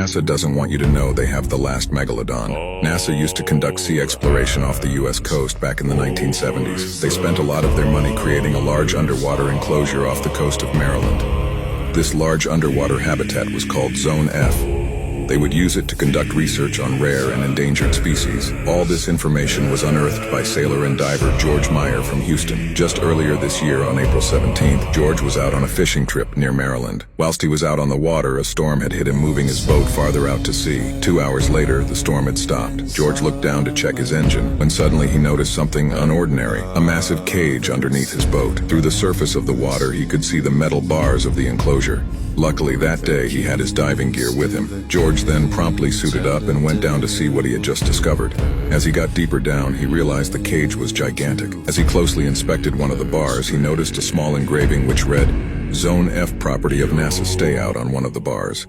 NASA doesn't want you to know they have the last megalodon. NASA used to conduct sea exploration off the US coast back in the 1970s. They spent a lot of their money creating a large underwater enclosure off the coast of Maryland. This large underwater habitat was called Zone F. They would use it to conduct research on rare and endangered species. All this information was unearthed by sailor and diver George Meyer from Houston. Just earlier this year, on April 17th, George was out on a fishing trip near Maryland. Whilst he was out on the water, a storm had hit him, moving his boat farther out to sea. 2 hours later, the storm had stopped. George looked down to check his engine, when suddenly he noticed something unordinary, a massive cage underneath his boat. Through the surface of the water, he could see the metal bars of the enclosure. Luckily, that day, he had his diving gear with him. George then promptly suited up and went down to see what he had just discovered. As he got deeper down, he realized the cage was gigantic. As he closely inspected one of the bars, he noticed a small engraving which read, "Zone F, property of NASA Stayout," on one of the bars.